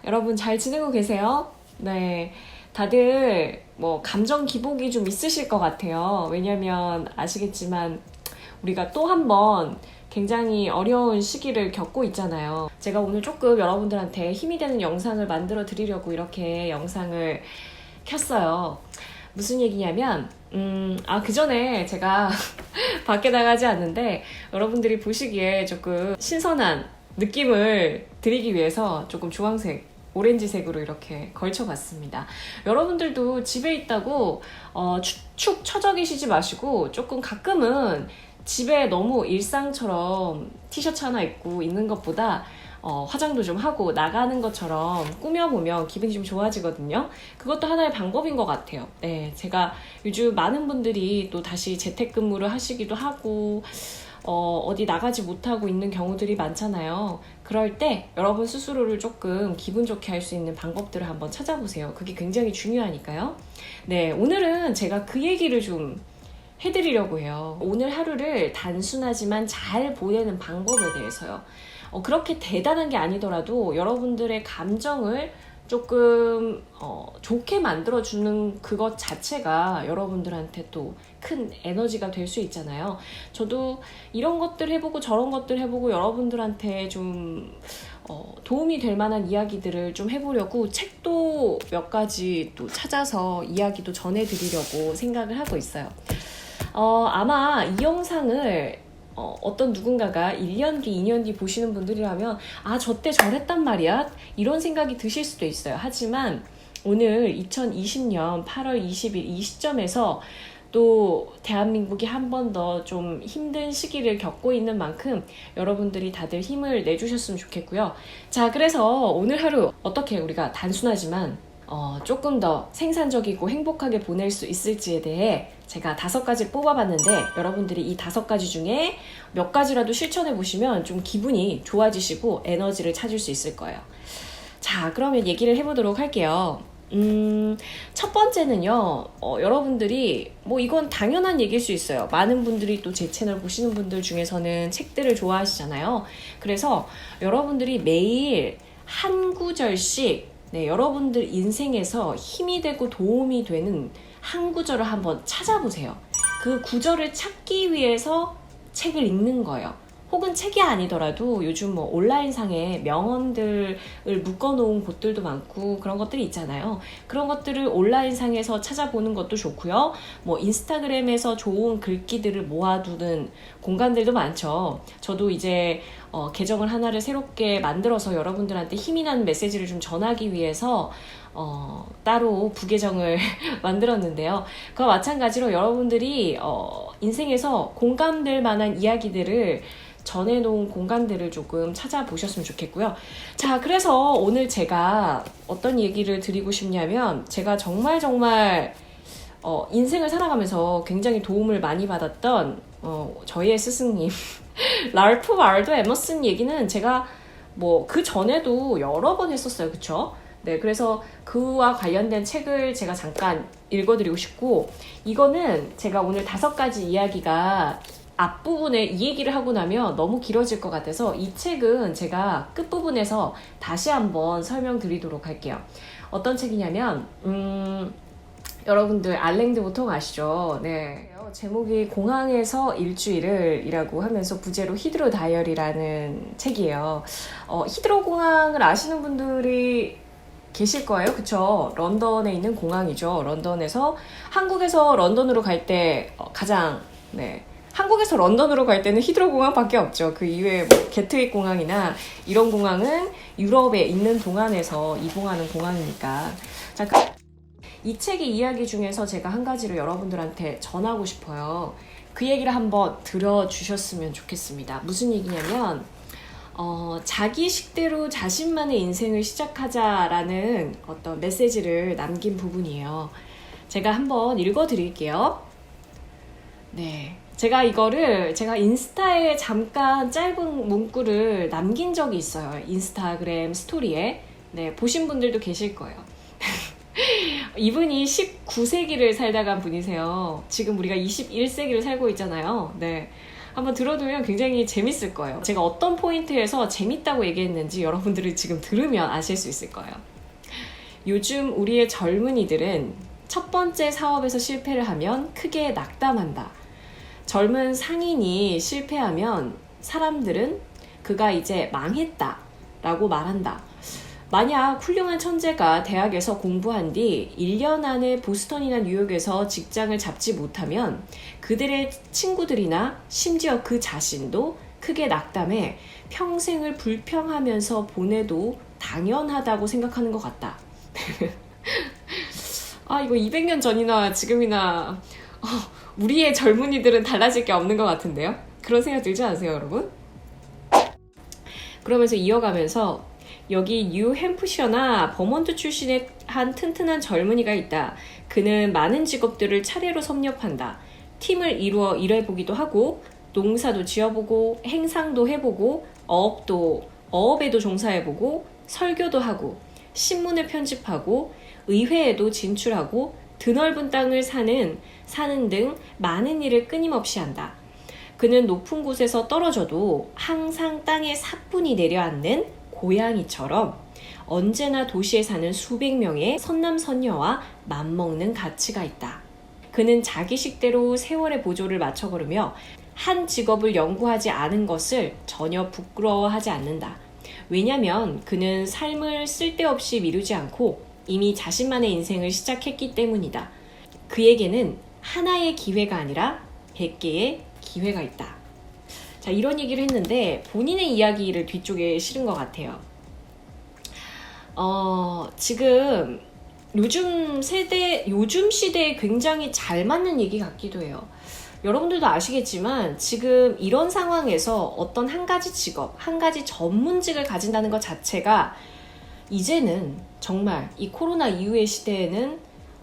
여러분 잘 지내고 계세요? 네. 다들 뭐 감정 기복이 좀 있으실 것 같아요. 왜냐면 아시겠지만 우리가 또 한 번 굉장히 어려운 시기를 겪고 있잖아요. 제가 오늘 조금 여러분들한테 힘이 되는 영상을 만들어 드리려고 이렇게 영상을 켰어요. 무슨 얘기냐면, 그 전에 제가 밖에 나가지 않는데 여러분들이 보시기에 조금 신선한 느낌을 드리기 위해서 조금 주황색, 오렌지색으로 이렇게 걸쳐봤습니다. 여러분들도 집에 있다고 축 처져 계시지 마시고 조금 가끔은 집에 너무 일상처럼 티셔츠 하나 입고 있는 것보다 화장도 좀 하고 나가는 것처럼 꾸며보면 기분이 좀 좋아지거든요. 그것도 하나의 방법인 것 같아요. 네, 제가 요즘 많은 분들이 또 다시 재택근무를 하시기도 하고 어디 나가지 못하고 있는 경우들이 많잖아요. 그럴 때 여러분 스스로를 조금 기분 좋게 할 수 있는 방법들을 한번 찾아보세요. 그게 굉장히 중요하니까요. 네, 오늘은 제가 그 얘기를 좀 해드리려고 해요. 오늘 하루를 단순하지만 잘 보내는 방법에 대해서요. 그렇게 대단한 게 아니더라도 여러분들의 감정을 조금 좋게 만들어주는 그것 자체가 여러분들한테 또 큰 에너지가 될 수 있잖아요. 저도 이런 것들 해보고 저런 것들 해보고 여러분들한테 좀 도움이 될 만한 이야기들을 좀 해보려고 책도 몇 가지 또 찾아서 이야기도 전해드리려고 생각을 하고 있어요. 아마 이 영상을 어떤 누군가가 1년 뒤, 2년 뒤 보시는 분들이라면 저때 저랬단 말이야? 이런 생각이 드실 수도 있어요. 하지만 오늘 2020년 8월 20일 이 시점에서 또 대한민국이 한 번 더 좀 힘든 시기를 겪고 있는 만큼 여러분들이 다들 힘을 내주셨으면 좋겠고요. 자, 그래서 오늘 하루 어떻게 우리가 단순하지만 조금 더 생산적이고 행복하게 보낼 수 있을지에 대해 제가 5가지 뽑아봤는데 여러분들이 이 5가지 중에 몇 가지라도 실천해 보시면 좀 기분이 좋아지시고 에너지를 찾을 수 있을 거예요. 자, 그러면 얘기를 해보도록 할게요. 첫 번째는요, 여러분들이, 이건 당연한 얘기일 수 있어요. 많은 분들이 또 제 채널 보시는 분들 중에서는 책들을 좋아하시잖아요. 그래서 여러분들이 매일 한 구절씩 여러분들 인생에서 힘이 되고 도움이 되는 한 구절을 한번 찾아보세요. 그 구절을 찾기 위해서 책을 읽는 거예요. 혹은 책이 아니더라도 요즘 온라인상에 명언들을 묶어놓은 곳들도 많고 그런 것들이 있잖아요. 그런 것들을 온라인상에서 찾아보는 것도 좋고요. 인스타그램에서 좋은 글귀들을 모아두는 공간들도 많죠. 저도 이제 계정을 하나를 새롭게 만들어서 여러분들한테 힘이 나는 메시지를 좀 전하기 위해서 따로 부계정을 만들었는데요. 그와 마찬가지로 여러분들이 인생에서 공감될 만한 이야기들을 전해놓은 공간들을 조금 찾아보셨으면 좋겠고요. 자, 그래서 오늘 제가 어떤 얘기를 드리고 싶냐면 제가 정말 인생을 살아가면서 굉장히 도움을 많이 받았던 저희의 스승님 랄프 waldo 에머슨 얘기는 제가 그 전에도 여러 번 했었어요. 그쵸? 네, 그래서 그와 관련된 책을 제가 잠깐 읽어드리고 싶고, 이거는 제가 오늘 5가지 이야기가 앞부분에 이 얘기를 하고 나면 너무 길어질 것 같아서 이 책은 제가 끝부분에서 다시 한번 설명드리도록 할게요. 어떤 책이냐면 여러분들 알랭드 보통 아시죠? 네. 제목이 공항에서 일주일을 이라고 하면서 부제로 히드로 다이어리라는 책이에요. 히드로 공항을 아시는 분들이 계실 거예요. 그쵸? 런던에 있는 공항이죠. 런던에서 한국에서 런던으로 갈 때 가장 한국에서 런던으로 갈 때는 히드로 공항밖에 없죠. 그 이외에 게트윅 공항이나 이런 공항은 유럽에 있는 동안에서 이동하는 공항이니까. 자, 이 책의 이야기 중에서 제가 한 가지를 여러분들한테 전하고 싶어요. 그 얘기를 한번 들어주셨으면 좋겠습니다. 무슨 얘기냐면 자기 식대로 자신만의 인생을 시작하자라는 어떤 메시지를 남긴 부분이에요. 제가 한번 읽어드릴게요. 네. 제가 인스타에 잠깐 짧은 문구를 남긴 적이 있어요. 인스타그램 스토리에. 네, 보신 분들도 계실 거예요. 이분이 19세기를 살다 간 분이세요. 지금 우리가 21세기를 살고 있잖아요. 네. 한번 들어두면 굉장히 재밌을 거예요. 제가 어떤 포인트에서 재밌다고 얘기했는지 여러분들이 지금 들으면 아실 수 있을 거예요. 요즘 우리의 젊은이들은 첫 번째 사업에서 실패를 하면 크게 낙담한다. 젊은 상인이 실패하면 사람들은 그가 이제 망했다 라고 말한다. 만약 훌륭한 천재가 대학에서 공부한 뒤 1년 안에 보스턴이나 뉴욕에서 직장을 잡지 못하면 그들의 친구들이나 심지어 그 자신도 크게 낙담해 평생을 불평하면서 보내도 당연하다고 생각하는 것 같다. 이거 200년 전이나 지금이나 우리의 젊은이들은 달라질 게 없는 것 같은데요? 그런 생각 들지 않으세요, 여러분? 그러면서 이어가면서 여기 뉴햄프셔나 버몬트 출신의 한 튼튼한 젊은이가 있다. 그는 많은 직업들을 차례로 섭렵한다. 팀을 이루어 일해보기도 하고 농사도 지어보고 행상도 해보고 어업에도 종사해보고 설교도 하고 신문을 편집하고 의회에도 진출하고 드넓은 땅을 사는 등 많은 일을 끊임없이 한다. 그는 높은 곳에서 떨어져도 항상 땅에 사뿐히 내려앉는 고양이처럼 언제나 도시에 사는 수백 명의 선남선녀와 맘먹는 가치가 있다. 그는 자기 식대로 세월의 보조를 맞춰 걸으며 한 직업을 연구하지 않은 것을 전혀 부끄러워하지 않는다. 왜냐하면 그는 삶을 쓸데없이 미루지 않고 이미 자신만의 인생을 시작했기 때문이다. 그에게는 하나의 기회가 아니라 100개의 기회가 있다. 자, 이런 얘기를 했는데 본인의 이야기를 뒤쪽에 실은 것 같아요. 지금 요즘 시대에 굉장히 잘 맞는 얘기 같기도 해요. 여러분들도 아시겠지만 지금 이런 상황에서 어떤 한 가지 직업, 한 가지 전문직을 가진다는 것 자체가 이제는 정말 이 코로나 이후의 시대에는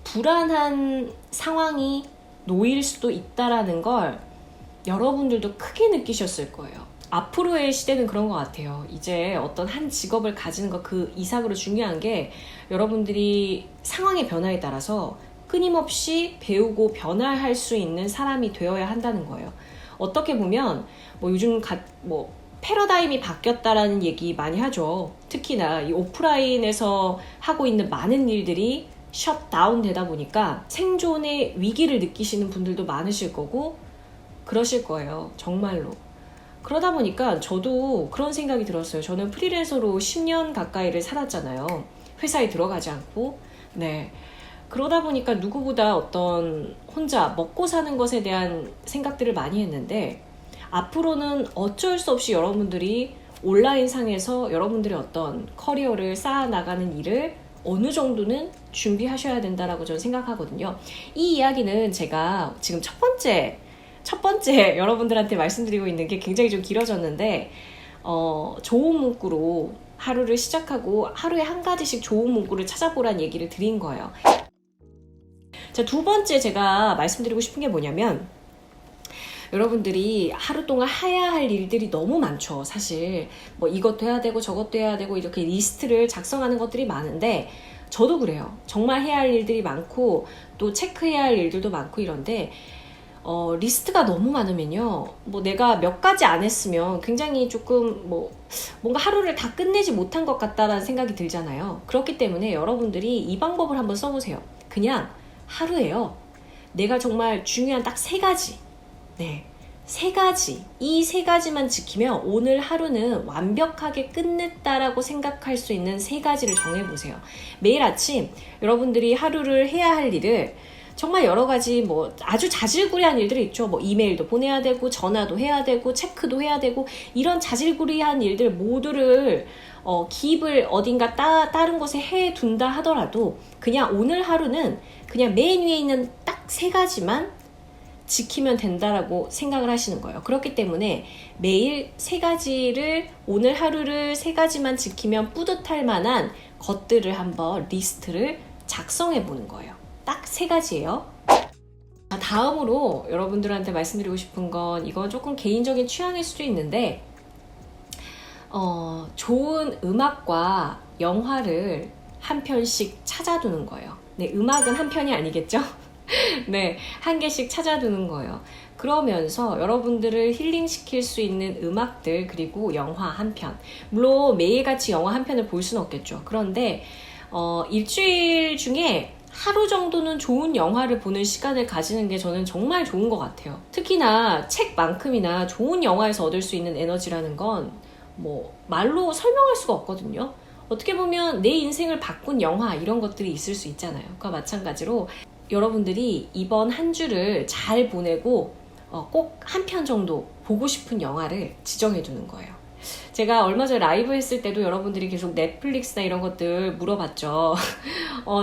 불안한 상황이 놓일 수도 있다라는 걸 여러분들도 크게 느끼셨을 거예요. 앞으로의 시대는 그런 것 같아요. 이제 어떤 한 직업을 가지는 것 그 이상으로 중요한 게 여러분들이 상황의 변화에 따라서 끊임없이 배우고 변화할 수 있는 사람이 되어야 한다는 거예요. 어떻게 보면 요즘 패러다임이 바뀌었다라는 얘기 많이 하죠. 특히나 이 오프라인에서 하고 있는 많은 일들이 셧다운 되다 보니까 생존의 위기를 느끼시는 분들도 많으실 거고 그러실 거예요. 정말로. 그러다 보니까 저도 그런 생각이 들었어요. 저는 프리랜서로 10년 가까이를 살았잖아요. 회사에 들어가지 않고. 네. 그러다 보니까 누구보다 어떤 혼자 먹고 사는 것에 대한 생각들을 많이 했는데 앞으로는 어쩔 수 없이 여러분들이 온라인 상에서 여러분들의 어떤 커리어를 쌓아나가는 일을 어느 정도는 준비하셔야 된다라고 저는 생각하거든요. 이 이야기는 제가 지금 첫 번째 여러분들한테 말씀드리고 있는 게 굉장히 좀 길어졌는데 좋은 문구로 하루를 시작하고 하루에 한 가지씩 좋은 문구를 찾아보라는 얘기를 드린 거예요. 자, 두 번째 제가 말씀드리고 싶은 게 뭐냐면 여러분들이 하루 동안 해야 할 일들이 너무 많죠. 사실 이것도 해야 되고 저것도 해야 되고 이렇게 리스트를 작성하는 것들이 많은데 저도 그래요. 정말 해야 할 일들이 많고 또 체크해야 할 일들도 많고 이런데 리스트가 너무 많으면요. 내가 몇 가지 안 했으면 굉장히 조금 뭔가 하루를 다 끝내지 못한 것 같다라는 생각이 들잖아요. 그렇기 때문에 여러분들이 이 방법을 한번 써보세요. 그냥 하루에요. 내가 정말 중요한 딱 3가지. 네. 3가지. 이 3가지만 지키면 오늘 하루는 완벽하게 끝냈다라고 생각할 수 있는 3가지를 정해보세요. 매일 아침 여러분들이 하루를 해야 할 일을 정말 여러 가지 아주 자질구레한 일들이 있죠. 이메일도 보내야 되고 전화도 해야 되고 체크도 해야 되고 이런 자질구레한 일들 모두를 기입을 어딘가 다른 곳에 해둔다 하더라도 그냥 오늘 하루는 그냥 맨 위에 있는 딱 3가지만 지키면 된다라고 생각을 하시는 거예요. 그렇기 때문에 매일 3가지를 오늘 하루를 3가지만 지키면 뿌듯할 만한 것들을 한번 리스트를 작성해 보는 거예요. 딱 3가지예요. 다음으로 여러분들한테 말씀드리고 싶은 건 이건 조금 개인적인 취향일 수도 있는데 좋은 음악과 영화를 한 편씩 찾아두는 거예요. 네, 음악은 한 편이 아니겠죠? 네, 한 개씩 찾아두는 거예요. 그러면서 여러분들을 힐링시킬 수 있는 음악들, 그리고 영화 한 편. 물론 매일같이 영화 한 편을 볼 수는 없겠죠. 그런데 일주일 중에 하루 정도는 좋은 영화를 보는 시간을 가지는 게 저는 정말 좋은 것 같아요. 특히나 책만큼이나 좋은 영화에서 얻을 수 있는 에너지라는 건 뭐 말로 설명할 수가 없거든요. 어떻게 보면 내 인생을 바꾼 영화 이런 것들이 있을 수 있잖아요. 그와 마찬가지로 여러분들이 이번 한 주를 잘 보내고 꼭 한 편 정도 보고 싶은 영화를 지정해 두는 거예요. 제가 얼마 전에 라이브 했을 때도 여러분들이 계속 넷플릭스나 이런 것들 물어봤죠.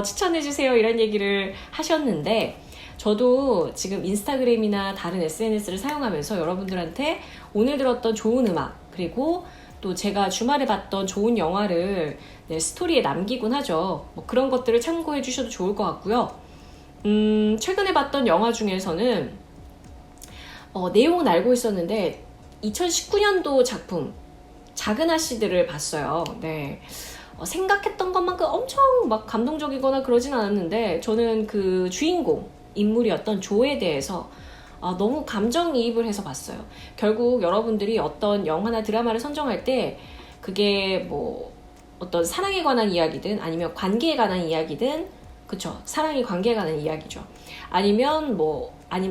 추천해주세요 이런 얘기를 하셨는데, 저도 지금 인스타그램이나 다른 SNS를 사용하면서 여러분들한테 오늘 들었던 좋은 음악, 그리고 또 제가 주말에 봤던 좋은 영화를 스토리에 남기곤 하죠. 뭐 그런 것들을 참고해 주셔도 좋을 것 같고요. 최근에 봤던 영화 중에서는 내용은 알고 있었는데 2019년도 작품 작은 아씨들을 봤어요. 네. 생각했던 것만큼 엄청 막 감동적이거나 그러진 않았는데, 저는 그 주인공 인물이었던 조에 대해서 너무 감정이입을 해서 봤어요. 결국 여러분들이 어떤 영화나 드라마를 선정할 때 그게 뭐 어떤 사랑에 관한 이야기든 아니면 관계에 관한 이야기든, 그쵸, 사랑이 관계에 관한 이야기죠. 아니면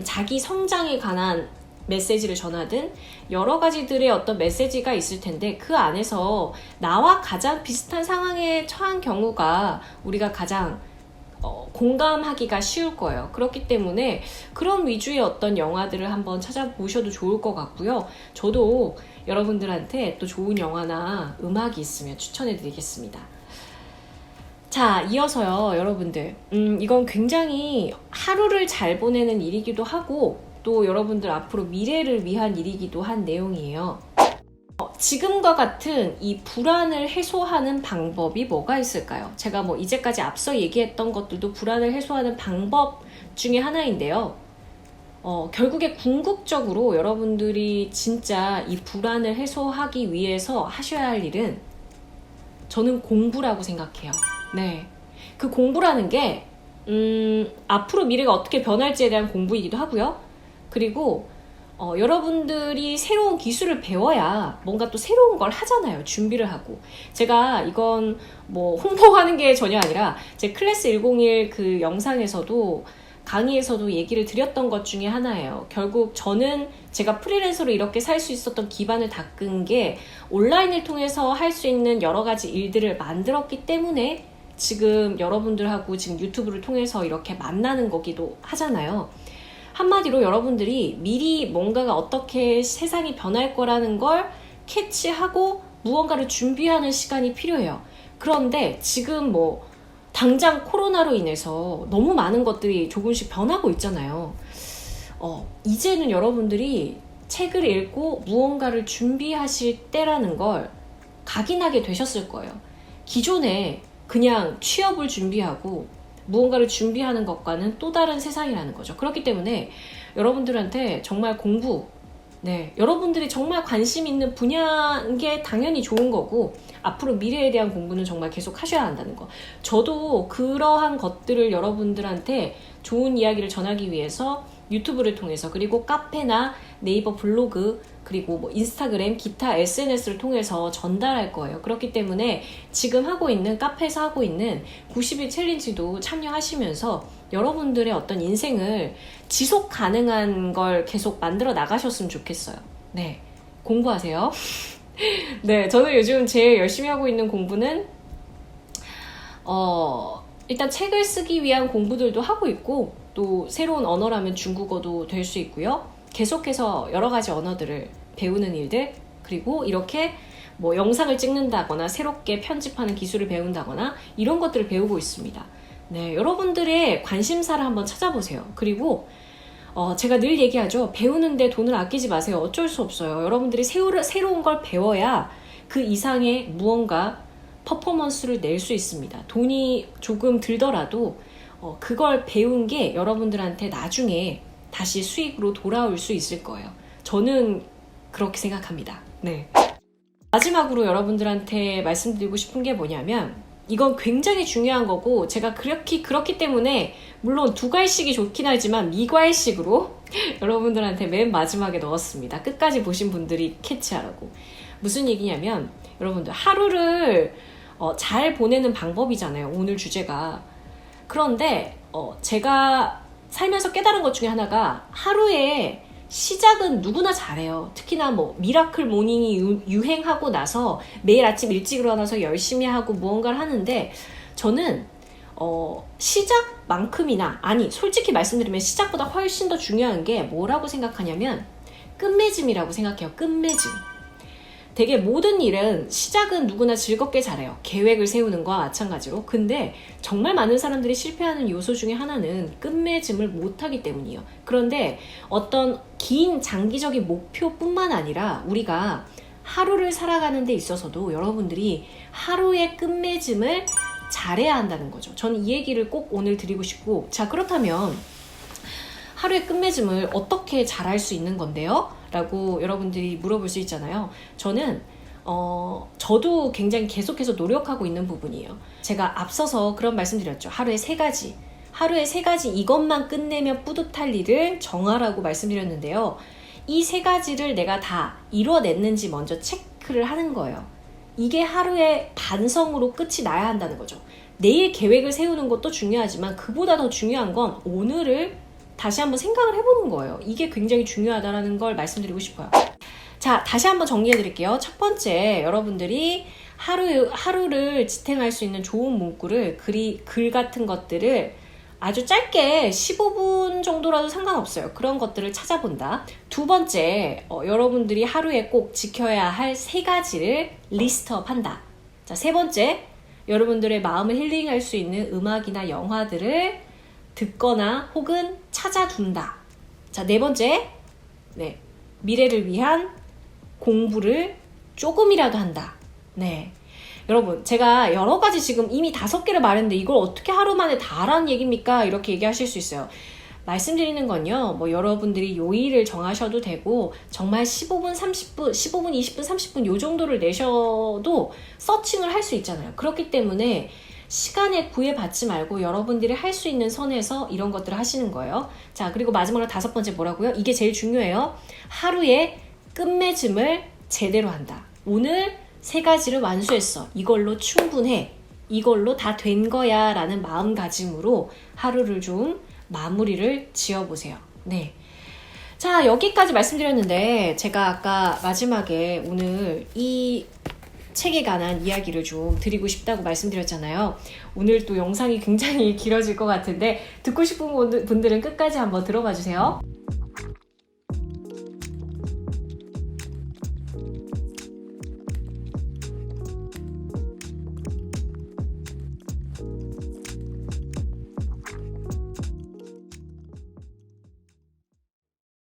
자기 성장에 관한 메시지를 전하든 여러 가지들의 어떤 메시지가 있을 텐데, 그 안에서 나와 가장 비슷한 상황에 처한 경우가 우리가 가장 공감하기가 쉬울 거예요. 그렇기 때문에 그런 위주의 어떤 영화들을 한번 찾아보셔도 좋을 것 같고요. 저도 여러분들한테 또 좋은 영화나 음악이 있으면 추천해 드리겠습니다. 자, 이어서요, 여러분들. 이건 굉장히 하루를 잘 보내는 일이기도 하고, 또 여러분들 앞으로 미래를 위한 일이기도 한 내용이에요. 지금과 같은 이 불안을 해소하는 방법이 뭐가 있을까요? 제가 이제까지 앞서 얘기했던 것들도 불안을 해소하는 방법 중에 하나인데요. 결국에 궁극적으로 여러분들이 진짜 이 불안을 해소하기 위해서 하셔야 할 일은 저는 공부라고 생각해요. 네. 그 공부라는 게, 앞으로 미래가 어떻게 변할지에 대한 공부이기도 하고요. 그리고 여러분들이 새로운 기술을 배워야 뭔가 또 새로운 걸 하잖아요. 준비를 하고. 제가 이건 홍보하는 게 전혀 아니라 제 클래스 101 그 영상에서도 강의에서도 얘기를 드렸던 것 중에 하나예요. 결국 저는 제가 프리랜서로 이렇게 살 수 있었던 기반을 닦은 게 온라인을 통해서 할 수 있는 여러 가지 일들을 만들었기 때문에 지금 여러분들하고 지금 유튜브를 통해서 이렇게 만나는 거기도 하잖아요. 한마디로 여러분들이 미리 뭔가가 어떻게 세상이 변할 거라는 걸 캐치하고 무언가를 준비하는 시간이 필요해요. 그런데 지금 당장 코로나로 인해서 너무 많은 것들이 조금씩 변하고 있잖아요. 이제는 여러분들이 책을 읽고 무언가를 준비하실 때라는 걸 각인하게 되셨을 거예요. 기존에 그냥 취업을 준비하고 무언가를 준비하는 것과는 또 다른 세상이라는 거죠. 그렇기 때문에 여러분들한테 정말 공부, 여러분들이 정말 관심 있는 분야인 게 당연히 좋은 거고, 앞으로 미래에 대한 공부는 정말 계속 하셔야 한다는 거. 저도 그러한 것들을 여러분들한테 좋은 이야기를 전하기 위해서 유튜브를 통해서, 그리고 카페나 네이버 블로그, 그리고 인스타그램, 기타 SNS를 통해서 전달할 거예요. 그렇기 때문에 지금 하고 있는, 카페에서 하고 있는 90일 챌린지도 참여하시면서 여러분들의 어떤 인생을 지속 가능한 걸 계속 만들어 나가셨으면 좋겠어요. 네, 공부하세요. 네, 저는 요즘 제일 열심히 하고 있는 공부는 일단 책을 쓰기 위한 공부들도 하고 있고, 또 새로운 언어라면 중국어도 될 수 있고요. 계속해서 여러 가지 언어들을 배우는 일들, 그리고 이렇게 영상을 찍는다거나 새롭게 편집하는 기술을 배운다거나 이런 것들을 배우고 있습니다. 네, 여러분들의 관심사를 한번 찾아보세요. 그리고 제가 늘 얘기하죠. 배우는데 돈을 아끼지 마세요. 어쩔 수 없어요. 여러분들이 새로운 걸 배워야 그 이상의 무언가 퍼포먼스를 낼 수 있습니다. 돈이 조금 들더라도 그걸 배운 게 여러분들한테 나중에 다시 수익으로 돌아올 수 있을 거예요. 저는 그렇게 생각합니다. 네. 마지막으로 여러분들한테 말씀드리고 싶은 게 뭐냐면, 이건 굉장히 중요한 거고, 제가 그렇기 때문에 물론 두괄식이 좋긴 하지만 미괄식으로 여러분들한테 맨 마지막에 넣었습니다. 끝까지 보신 분들이 캐치하라고. 무슨 얘기냐면, 여러분들 하루를 잘 보내는 방법이잖아요, 오늘 주제가. 그런데 제가 살면서 깨달은 것 중에 하나가, 하루에 시작은 누구나 잘해요. 특히나 뭐 미라클 모닝이 유행하고 나서 매일 아침 일찍 일어나서 열심히 하고 무언가를 하는데, 저는 시작만큼이나, 아니 솔직히 말씀드리면 시작보다 훨씬 더 중요한 게 뭐라고 생각하냐면 끝맺음이라고 생각해요. 끝맺음. 되게 모든 일은 시작은 누구나 즐겁게 잘해요. 계획을 세우는 거와 마찬가지로. 근데 정말 많은 사람들이 실패하는 요소 중에 하나는 끝맺음을 못하기 때문이에요. 그런데 어떤 긴 장기적인 목표뿐만 아니라 우리가 하루를 살아가는 데 있어서도 여러분들이 하루의 끝맺음을 잘해야 한다는 거죠. 저는 이 얘기를 꼭 오늘 드리고 싶고, 자, 그렇다면 하루의 끝맺음을 어떻게 잘할 수 있는 건데요? 라고 여러분들이 물어볼 수 있잖아요. 저는 저도 굉장히 계속해서 노력하고 있는 부분이에요. 제가 앞서서 그런 말씀드렸죠. 하루에 3가지 이것만 끝내면 뿌듯할 일을 정하라고 말씀드렸는데요. 이 3가지를 내가 다 이뤄냈는지 먼저 체크를 하는 거예요. 이게 하루의 반성으로 끝이 나야 한다는 거죠. 내일 계획을 세우는 것도 중요하지만 그보다 더 중요한 건 오늘을 다시 한번 생각을 해보는 거예요. 이게 굉장히 중요하다는 걸 말씀드리고 싶어요. 자, 다시 한번 정리해 드릴게요. 첫 번째, 여러분들이 하루를 지탱할 수 있는 좋은 문구를, 글 같은 것들을 아주 짧게 15분 정도라도 상관없어요. 그런 것들을 찾아본다. 두 번째, 여러분들이 하루에 꼭 지켜야 할 3가지를 리스트업 한다. 자, 세 번째, 여러분들의 마음을 힐링할 수 있는 음악이나 영화들을 듣거나 혹은 찾아둔다. 자, 네 번째, 미래를 위한 공부를 조금이라도 한다. 네. 여러분, 제가 여러 가지 지금 이미 5개를 말했는데 이걸 어떻게 하루 만에 다 하라는 얘기입니까? 이렇게 얘기하실 수 있어요. 말씀드리는 건요, 뭐 여러분들이 요일을 정하셔도 되고, 정말 15분, 20분, 30분 요 정도를 내셔도 서칭을 할 수 있잖아요. 그렇기 때문에 시간에 구애받지 말고 여러분들이 할 수 있는 선에서 이런 것들을 하시는 거예요. 자, 그리고 마지막으로 5번째 뭐라고요? 이게 제일 중요해요. 하루에 끝맺음을 제대로 한다. 오늘 3가지를 완수했어. 이걸로 충분해. 이걸로 다 된 거야 라는 마음가짐으로 하루를 좀 마무리를 지어보세요. 네. 자, 여기까지 말씀드렸는데 제가 아까 마지막에 오늘 이 책에 관한 이야기를 좀 드리고 싶다고 말씀드렸잖아요. 오늘 또 영상이 굉장히 길어질 것 같은데 듣고 싶은 분들은 끝까지 한번 들어봐 주세요.